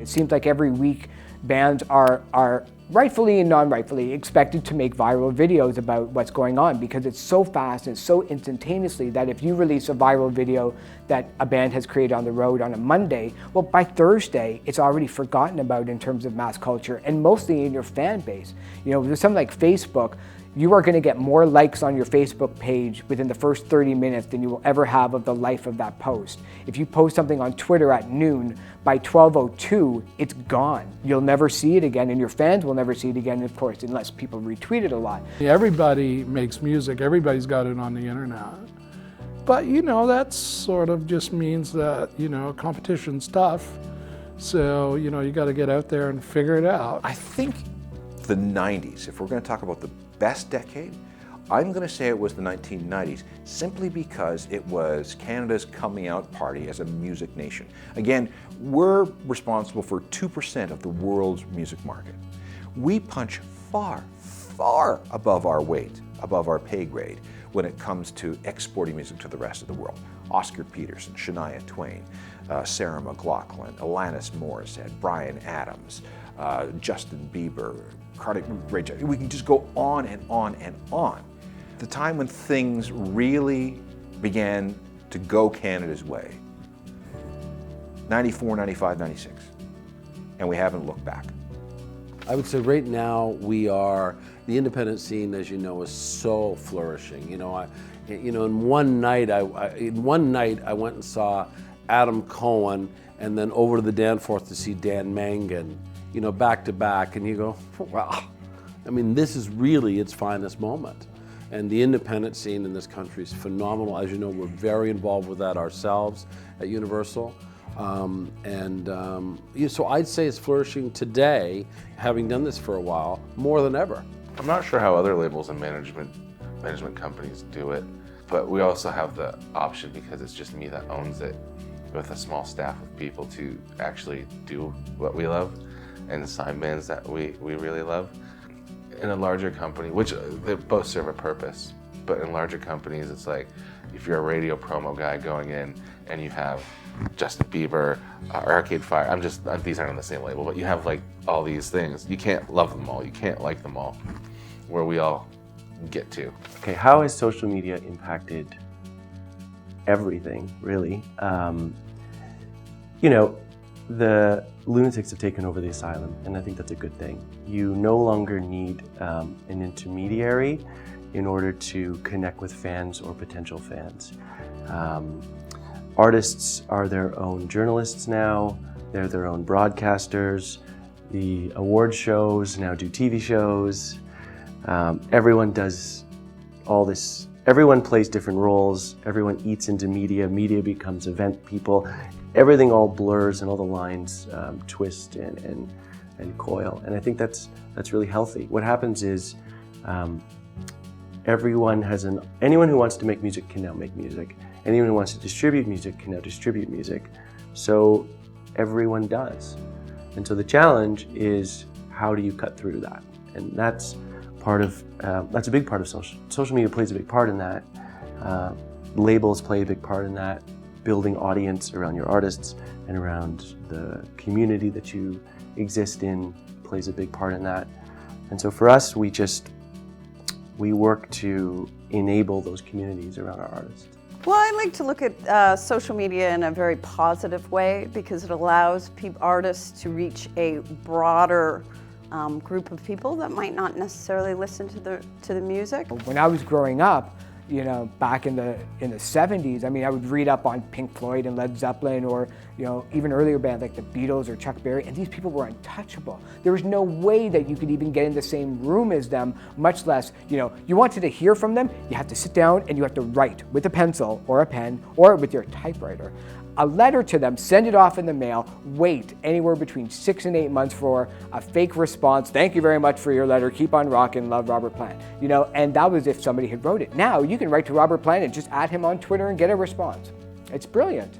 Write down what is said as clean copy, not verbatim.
It seems like every week bands are rightfully and non-rightfully expected to make viral videos about what's going on, because it's so fast and so instantaneously that if you release a viral video that a band has created on the road on a Monday, well, by Thursday, it's already forgotten about in terms of mass culture, and mostly in your fan base. You know, with something like Facebook, you are going to get more likes on your Facebook page within the first 30 minutes than you will ever have of the life of that post. If you post something on Twitter at noon, by 12:02, it's gone. You'll never see it again, and your fans will never see it again, of course, unless people retweet it a lot. Everybody makes music, everybody's got it on the internet. But you know, that sort of just means that, you know, competition's tough. So, you know, you got to get out there and figure it out. I think the 90s, if we're going to talk about the best decade, I'm going to say it was the 1990s, simply because it was Canada's coming out party as a music nation. Again, we're responsible for 2% of the world's music market. We punch far, far above our weight, above our pay grade, when it comes to exporting music to the rest of the world. Oscar Peterson, Shania Twain, Sarah McLachlan, Alanis Morissette, Bryan Adams, Justin Bieber, Cardi Ray J. We can just go on and on and on. The time when things really began to go Canada's way, 94, 95, 96, and we haven't looked back. I would say right now the independent scene, as you know, is so flourishing. You know, in one night I went and saw Adam Cohen, and then over to the Danforth to see Dan Mangan, you know, back to back, and you go, wow. I mean, this is really its finest moment. And the independent scene in this country is phenomenal. As you know, we're very involved with that ourselves at Universal. So I'd say it's flourishing today, having done this for a while, more than ever. I'm not sure how other labels and management companies do it, but we also have the option, because it's just me that owns it, with a small staff of people, to actually do what we love and sign bands that we really love. In a larger company, which they both serve a purpose, but in larger companies, it's like if you're a radio promo guy going in and you have Justin Bieber, Arcade Fire, these aren't on the same label, but you have like all these things. You can't love them all, you can't like them all, where we all get to. Okay, how has social media impacted everything, really? You know, the lunatics have taken over the asylum, and I think that's a good thing. You no longer need an intermediary in order to connect with fans or potential fans. Artists are their own journalists now, they're their own broadcasters. The award shows now do TV shows. Everyone does all this, everyone plays different roles, everyone eats into media, media becomes event people. Everything all blurs and all the lines twist and coil, and I think that's really healthy. What happens is anyone who wants to make music can now make music. Anyone who wants to distribute music can now distribute music. So everyone does, and so the challenge is, how do you cut through that? And that's a big part of social media plays a big part in that. Labels play a big part in that. Building audience around your artists and around the community that you exist in plays a big part in that. And so for us, we work to enable those communities around our artists. Well, I like to look at social media in a very positive way, because it allows artists to reach a broader group of people that might not necessarily listen to the music. When I was growing up, you know, back in the 70s, I mean, I would read up on Pink Floyd and Led Zeppelin, or, you know, even earlier bands like the Beatles or Chuck Berry, and these people were untouchable. There was no way that you could even get in the same room as them, much less, you know, you wanted to hear from them, you have to sit down and you have to write with a pencil or a pen or with your typewriter a letter to them, send it off in the mail, wait anywhere between 6 and 8 months for a fake response. Thank you very much for your letter. Keep on rocking. Love, Robert Plant. You know, and that was if somebody had wrote it. Now you can write to Robert Plant and just add him on Twitter and get a response. It's brilliant.